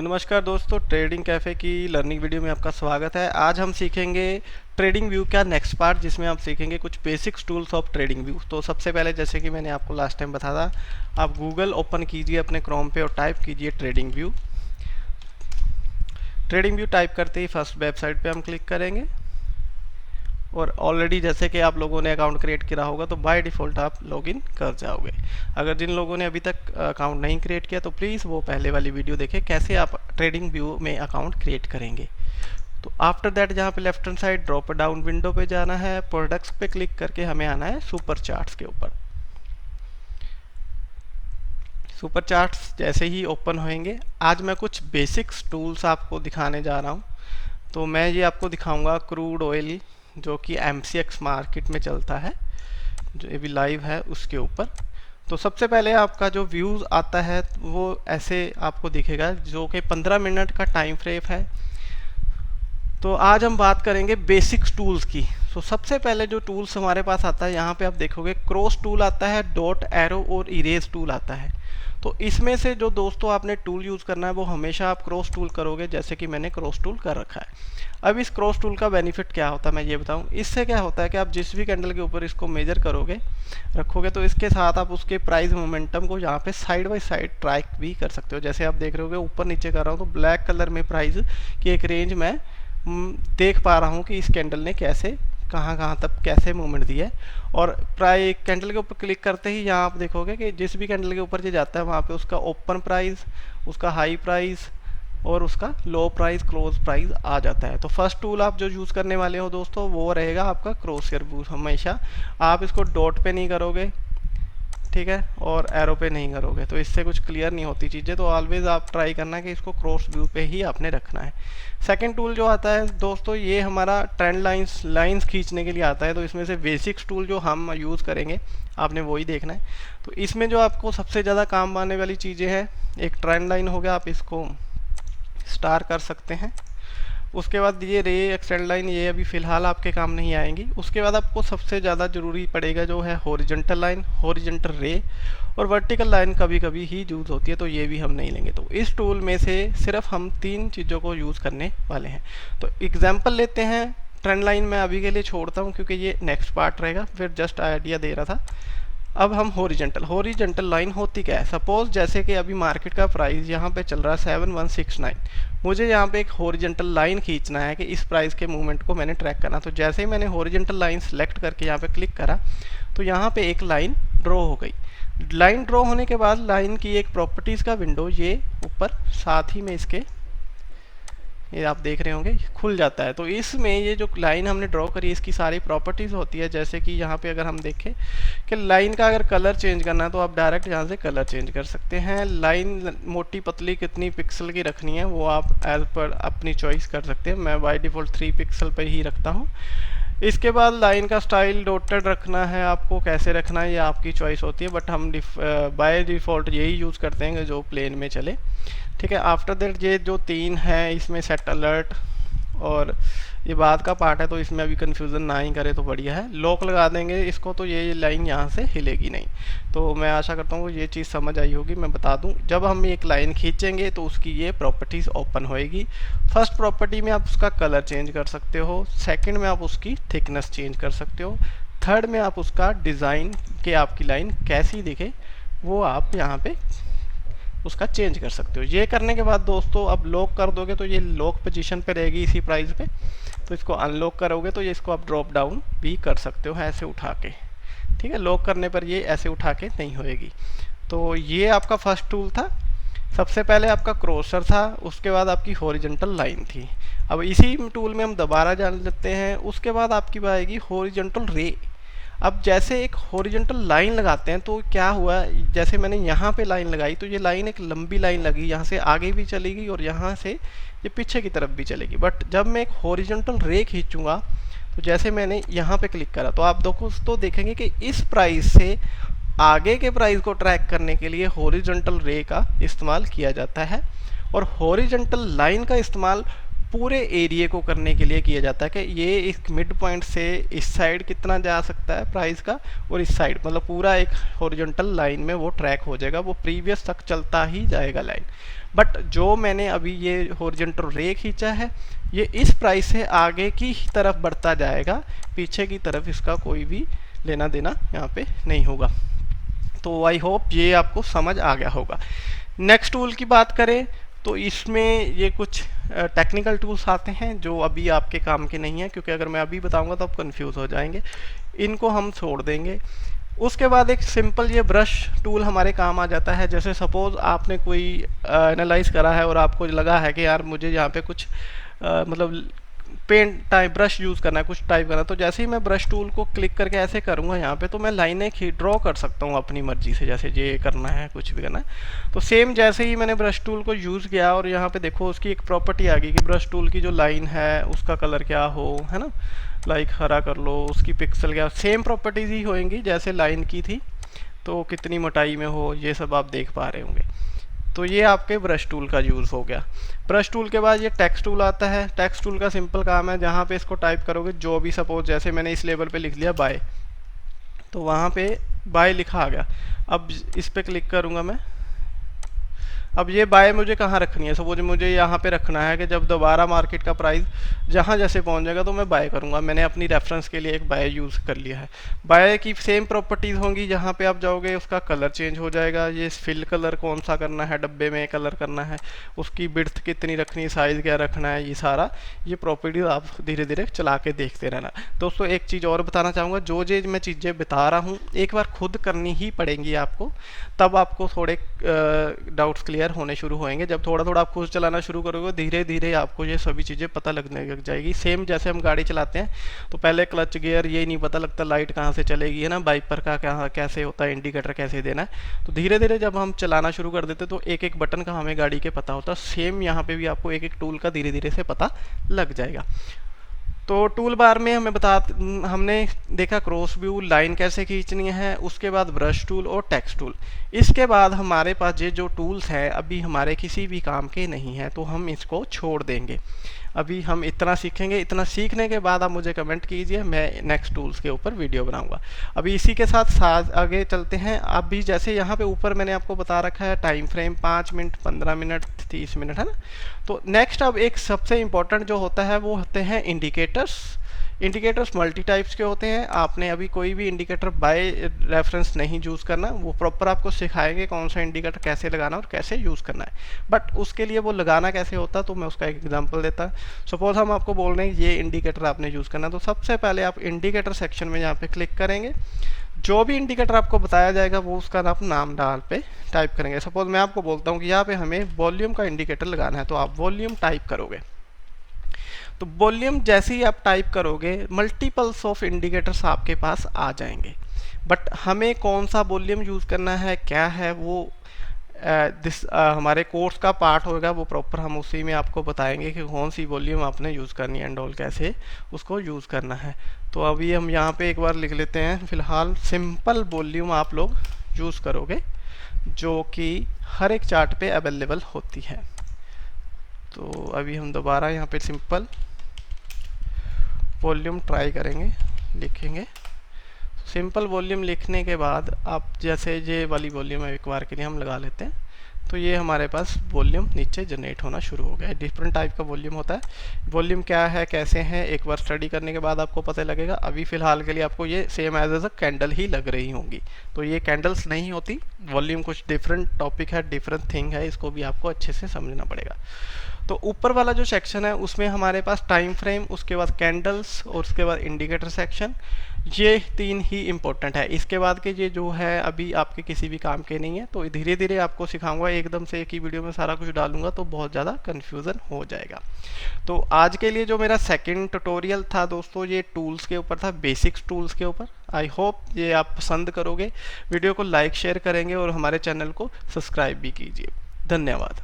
नमस्कार दोस्तों, trading cafe की लर्निंग वीडियो में आपका स्वागत है। आज हम सीखेंगे ट्रेडिंग व्यू का नेक्स्ट पार्ट, जिसमें हम सीखेंगे कुछ basics tools of trading view. तो सबसे पहले, जैसे कि मैंने आपको लास्ट टाइम बताया था, आप गूगल ओपन कीजिए अपने क्रोम पे और टाइप कीजिए trading view. Trading view type करते ही फर्स्ट वेबसाइट पे हम क्लिक करेंगे और ऑलरेडी जैसे कि आप लोगों ने अकाउंट क्रिएट किया होगा तो बाय डिफ़ॉल्ट आप लॉगिन कर जाओगे। अगर जिन लोगों ने अभी तक अकाउंट नहीं क्रिएट किया तो प्लीज़ वो पहले वाली वीडियो देखें कैसे आप ट्रेडिंग व्यू में अकाउंट क्रिएट करेंगे। तो आफ्टर दैट जहाँ पे left hand side drop down window पे जाना है, प्रोडक्ट्स पे क्लिक करके हमें आना है सुपर चार्ट्स के ऊपर। सुपर चार्ट्स जैसे ही ओपन होंगे, आज मैं कुछ बेसिक्स टूल्स आपको दिखाने जा रहा हूँ। तो मैं ये आपको दिखाऊंगा क्रूड ऑयल जो कि MCX मार्केट में चलता है, जो अभी लाइव है उसके ऊपर। तो सबसे पहले आपका जो व्यूज़ आता है वो ऐसे आपको दिखेगा, जो कि 15 मिनट का टाइम फ्रेम है। तो आज हम बात करेंगे बेसिक्स टूल्स की। तो सबसे पहले जो टूल्स हमारे पास आता है, यहाँ पे आप देखोगे क्रॉस टूल आता है, डॉट एरो और इरेज टूल आता है। तो इसमें से जो दोस्तों आपने टूल यूज़ करना है वो हमेशा आप क्रॉस टूल करोगे, जैसे कि मैंने क्रॉस टूल कर रखा है। अब इस क्रॉस टूल का बेनिफिट क्या होता है मैं ये बताऊं। इससे क्या होता है कि आप जिस भी कैंडल के ऊपर इसको मेजर करोगे रखोगे तो इसके साथ आप उसके प्राइस मोमेंटम को यहाँ पे साइड बाय साइड ट्रैक भी कर सकते हो। जैसे आप देख रहे होगे ऊपर नीचे कर रहा हूँ तो ब्लैक कलर में प्राइस की एक रेंज में देख पा रहा हूँ कि इस कैंडल ने कैसे कहाँ तक कैसे मूवमेंट दी है। और प्राइस कैंडल के ऊपर क्लिक करते ही यहाँ आप देखोगे कि जिस भी कैंडल के ऊपर ये जाता है वहाँ पे उसका ओपन प्राइस, उसका हाई प्राइस और उसका लो प्राइस, क्लोज प्राइस आ जाता है। तो फर्स्ट टूल आप जो यूज़ करने वाले हो दोस्तों वो रहेगा आपका क्रॉसहेयर व्यू। हमेशा आप इसको डॉट पे नहीं करोगे, ठीक है, और एरो पे नहीं करोगे तो इससे कुछ क्लियर नहीं होती चीज़ें। तो ऑलवेज आप ट्राई करना कि इसको क्रॉस व्यू पे ही आपने रखना है। सेकंड टूल जो आता है दोस्तों, ये हमारा ट्रेंड लाइंस खींचने के लिए आता है। तो इसमें से बेसिक्स टूल जो हम यूज़ करेंगे आपने वही देखना है। तो इसमें जो आपको सबसे ज़्यादा काम आने वाली चीज़ें हैं, एक ट्रेंड लाइन हो गया, आप इसको स्टार कर सकते हैं। उसके बाद ये रे एक्सटेंड लाइन, ये अभी फ़िलहाल आपके काम नहीं आएंगी। उसके बाद आपको सबसे ज़्यादा ज़रूरी पड़ेगा जो है हॉरिजॉन्टल लाइन, हॉरिजॉन्टल रे और वर्टिकल लाइन कभी कभी ही यूज़ होती है, तो ये भी हम नहीं लेंगे। तो इस टूल में से सिर्फ हम 3 चीज़ों को यूज़ करने वाले हैं। तो एग्जाम्पल लेते हैं। ट्रेंड लाइन मैं अभी के लिए छोड़ता हूँ क्योंकि ये नेक्स्ट पार्ट रहेगा, फिर जस्ट आइडिया दे रहा था। अब हम हॉरिजॉन्टल लाइन होती क्या है। सपोज जैसे कि अभी मार्केट का प्राइस यहाँ पे चल रहा है 7169, मुझे यहाँ पे एक हॉरिजॉन्टल लाइन खींचना है कि इस प्राइस के मूवमेंट को मैंने ट्रैक करना। तो जैसे ही मैंने हॉरिजॉन्टल लाइन सेलेक्ट करके यहाँ पे क्लिक करा तो यहाँ पे एक लाइन ड्रॉ हो गई। लाइन ड्रॉ होने के बाद लाइन की एक प्रॉपर्टीज़ का विंडो ये ऊपर साथ ही में इसके ये आप देख रहे होंगे खुल जाता है। तो इसमें ये जो लाइन हमने ड्रॉ करी इसकी सारी प्रॉपर्टीज़ होती है। जैसे कि यहाँ पे अगर हम देखें कि लाइन का अगर कलर चेंज करना है तो आप डायरेक्ट यहाँ से कलर चेंज कर सकते हैं। लाइन मोटी पतली कितनी पिक्सल की रखनी है वो आप एज पर अपनी चॉइस कर सकते हैं। मैं बाय डिफ़ॉल्ट 3 पिक्सल पर ही रखता हूँ। इसके बाद लाइन का स्टाइल डॉटेड रखना है, आपको कैसे रखना है ये आपकी चॉइस होती है, बट हम बाय डिफ़ॉल्ट यही यूज़ करते हैं जो प्लेन में चले, ठीक है। आफ्टर दैट ये जो 3 है इसमें सेट अलर्ट और ये बाद का पार्ट है, तो इसमें अभी कन्फ्यूज़न ना ही करे तो बढ़िया है। लॉक लगा देंगे इसको तो ये लाइन यहाँ से हिलेगी नहीं। तो मैं आशा करता हूँ ये चीज़ समझ आई होगी। मैं बता दूँ, जब हम एक लाइन खींचेंगे तो उसकी ये प्रॉपर्टीज़ ओपन होएगी। फर्स्ट प्रॉपर्टी में आप उसका कलर चेंज कर सकते हो, सेकंड में आप उसकी थिकनेस चेंज कर सकते हो, थर्ड में आप उसका डिज़ाइन कि आपकी लाइन कैसी दिखे वो आप यहाँ पे उसका चेंज कर सकते हो। ये करने के बाद दोस्तों अब लॉक कर दोगे तो ये लॉक पोजीशन पे रहेगी इसी प्राइस पे। तो इसको अनलॉक करोगे तो ये इसको आप ड्रॉप डाउन भी कर सकते हो ऐसे उठा के, ठीक है। लॉक करने पर ये ऐसे उठा के नहीं होएगी। तो ये आपका फर्स्ट टूल था। सबसे पहले आपका क्रॉसर था, उसके बाद आपकी हॉरिजॉन्टल लाइन थी। अब इसी टूल में हम दोबारा जान लेते हैं। उसके बाद आपकी आएगी हॉरिजॉन्टल रे। अब जैसे एक हॉरिजॉन्टल लाइन लगाते हैं तो क्या हुआ, जैसे मैंने यहाँ पे लाइन लगाई तो ये लाइन एक लंबी लाइन लगी, यहाँ से आगे भी चलेगी और यहाँ से ये पीछे की तरफ भी चलेगी। बट जब मैं एक हॉरिजॉन्टल रे खींचूंगा तो जैसे मैंने यहाँ पे क्लिक करा तो आप दोस्तों देखेंगे कि इस प्राइस से आगे के प्राइस को ट्रैक करने के लिए हॉरिजॉन्टल रे का इस्तेमाल किया जाता है और हॉरिजॉन्टल लाइन का इस्तेमाल पूरे एरिया को करने के लिए किया जाता है कि ये इस मिड पॉइंट से इस साइड कितना जा सकता है प्राइस का, और इस साइड मतलब पूरा एक हॉरिजॉन्टल लाइन में वो ट्रैक हो जाएगा, वो प्रीवियस तक चलता ही जाएगा लाइन। बट जो मैंने अभी ये हॉरिजॉन्टल रे खींचा है, ये इस प्राइस से आगे की तरफ बढ़ता जाएगा, पीछे की तरफ इसका कोई भी लेना देना यहाँ पे नहीं होगा। तो आई होप ये आपको समझ आ गया होगा। नेक्स्ट टूल की बात करें तो इसमें ये कुछ टेक्निकल टूल्स आते हैं जो अभी आपके काम के नहीं हैं, क्योंकि अगर मैं अभी बताऊंगा तो आप कंफ्यूज हो जाएंगे, इनको हम छोड़ देंगे। उसके बाद एक सिंपल ये ब्रश टूल हमारे काम आ जाता है। जैसे सपोज आपने कोई एनालाइज करा है और आपको लगा है कि यार मुझे यहाँ पे कुछ मतलब पेंट टाइप ब्रश यूज़ करना है, कुछ टाइप करना है, तो जैसे ही मैं ब्रश टूल को क्लिक करके ऐसे करूँगा यहाँ पे, तो मैं लाइनें ड्रॉ कर सकता हूँ अपनी मर्जी से, जैसे ये करना है कुछ भी करना है। तो सेम जैसे ही मैंने ब्रश टूल को यूज़ किया और यहाँ पे देखो उसकी एक प्रॉपर्टी आ गई कि ब्रश टूल की जो लाइन है उसका कलर क्या हो, है ना, लाइक हरा कर लो, उसकी पिक्सल क्या, सेम प्रॉपर्टीज़ ही होंगी जैसे लाइन की थी, तो कितनी मोटाई में हो ये सब आप देख पा रहे होंगे। तो ये आपके ब्रश टूल का यूज़ हो गया। ब्रश टूल के बाद ये टेक्स्ट टूल आता है। टेक्स्ट टूल का सिंपल काम है, जहाँ पे इसको टाइप करोगे जो भी, सपोज जैसे मैंने इस लेवल पे लिख लिया बाय, तो वहाँ पे बाय लिखा आ गया। अब इस पर क्लिक करूँगा मैं, अब ये बाय मुझे कहाँ रखनी है, सपोज मुझे यहाँ पे रखना है कि जब दोबारा मार्केट का प्राइस जहाँ जैसे पहुँच जाएगा तो मैं बाय करूँगा। मैंने अपनी रेफरेंस के लिए एक बाय यूज़ कर लिया है। बाय की सेम प्रॉपर्टीज़ होंगी, जहाँ पे आप जाओगे उसका कलर चेंज हो जाएगा। ये फिल कलर कौन सा करना है, डब्बे में कलर करना है, उसकी बिड्थ कितनी रखनी है, साइज़ क्या रखना है, ये सारा ये प्रॉपर्टीज़ आप धीरे धीरे चला के देखते रहना। दोस्तों एक चीज़ और बताना चाहूँगा, जो मैं चीज़ें बता रहा हूँ एक बार खुद करनी ही पड़ेंगी आपको, तब आपको थोड़े डाउट्स क्लियर होने शुरू होंगे। जब थोड़ा थोड़ा आप खुद चलाना शुरू करोगे धीरे धीरे आपको ये सभी चीज़ें पता लगने लग जाएगी। सेम जैसे हम गाड़ी चलाते हैं तो पहले क्लच गियर ये नहीं पता लगता, लाइट कहाँ से चलेगी, है ना, वाइपर का कहाँ कैसे होता है, इंडिकेटर कैसे देना है। तो धीरे धीरे जब हम चलाना शुरू कर देते तो एक एक बटन का हमें गाड़ी के पता होता है। सेम यहाँ पे भी आपको एक एक टूल का धीरे धीरे से पता लग जाएगा। तो टूल बार में हमने देखा क्रॉस व्यू, लाइन कैसे खींचनी है, उसके बाद ब्रश टूल और टेक्स्ट टूल। इसके बाद हमारे पास ये जो टूल्स हैं अभी हमारे किसी भी काम के नहीं हैं, तो हम इसको छोड़ देंगे। अभी हम इतना सीखेंगे, इतना सीखने के बाद आप मुझे कमेंट कीजिए, मैं नेक्स्ट टूल्स के ऊपर वीडियो बनाऊंगा। अभी इसी के साथ आगे चलते हैं। अभी जैसे यहाँ पे ऊपर मैंने आपको बता रखा है time frame 5 minute, 15 minute, 30 minute, है ना। तो नेक्स्ट अब एक सबसे इम्पोर्टेंट जो होता है वो होते हैं इंडिकेटर्स। इंडिकेटर्स मल्टी टाइप्स के होते हैं। आपने अभी कोई भी इंडिकेटर बाय रेफरेंस नहीं यूज़ करना, वो प्रॉपर आपको सिखाएंगे कौन सा इंडिकेटर कैसे लगाना और कैसे यूज़ करना है। बट उसके लिए वो लगाना कैसे होता है तो मैं उसका एक एग्जांपल देता हूँ। सपोज हम आपको बोल रहे हैं ये इंडिकेटर आपने यूज़ करना है, तो सबसे पहले आप इंडिकेटर सेक्शन में यहाँ पे क्लिक करेंगे। जो भी इंडिकेटर आपको बताया जाएगा वो उसका आप नाम डाल पे टाइप करेंगे। सपोज मैं आपको बोलता हूँ कि यहाँ पे हमें वॉल्यूम का इंडिकेटर लगाना है, तो आप वॉल्यूम टाइप करोगे। तो वॉल्यूम जैसे ही आप टाइप करोगे मल्टीपल्स ऑफ इंडिकेटर्स आपके पास आ जाएंगे। बट हमें कौन सा वॉल्यूम यूज़ करना है क्या है वो हमारे कोर्स का पार्ट होगा, वो प्रॉपर हम उसी में आपको बताएंगे कि कौन सी वॉल्यूम आपने यूज़ करनी है एंड ऑल, कैसे उसको यूज़ करना है। तो अभी हम यहाँ पे एक बार लिख लेते हैं, फ़िलहाल सिंपल वॉल्यूम आप लोग यूज़ करोगे जो कि हर एक चार्ट पे अवेलेबल होती है। तो अभी हम दोबारा यहाँ पे सिंपल वॉल्यूम ट्राई करेंगे, लिखेंगे। सिंपल वॉल्यूम लिखने के बाद आप जैसे ये वाली वॉल्यूम एक बार के लिए हम लगा लेते हैं, तो ये हमारे पास वॉल्यूम नीचे जनरेट होना शुरू हो गया है। डिफरेंट टाइप का वॉल्यूम होता है। वॉल्यूम क्या है कैसे है एक बार स्टडी करने के बाद आपको पता लगेगा। अभी फ़िलहाल के लिए आपको ये सेम एज अ कैंडल ही लग रही होंगी, तो ये कैंडल्स नहीं होती। वॉल्यूम कुछ डिफरेंट टॉपिक है, डिफरेंट थिंग है, इसको भी आपको अच्छे से समझना पड़ेगा। तो ऊपर वाला जो सेक्शन है उसमें हमारे पास टाइम फ्रेम, उसके बाद कैंडल्स और उसके बाद इंडिकेटर सेक्शन, ये तीन ही इम्पोर्टेंट है। इसके बाद के ये जो है अभी आपके किसी भी काम के नहीं है, तो धीरे धीरे आपको सिखाऊंगा। एकदम से एक ही वीडियो में सारा कुछ डालूंगा तो बहुत ज़्यादा कन्फ्यूज़न हो जाएगा। तो आज के लिए जो मेरा सेकंड ट्यूटोरियल था दोस्तों, ये टूल्स के ऊपर था, बेसिक्स टूल्स के ऊपर। आई होप ये आप पसंद करोगे। वीडियो को लाइक शेयर करेंगे और हमारे चैनल को सब्सक्राइब भी कीजिए। धन्यवाद।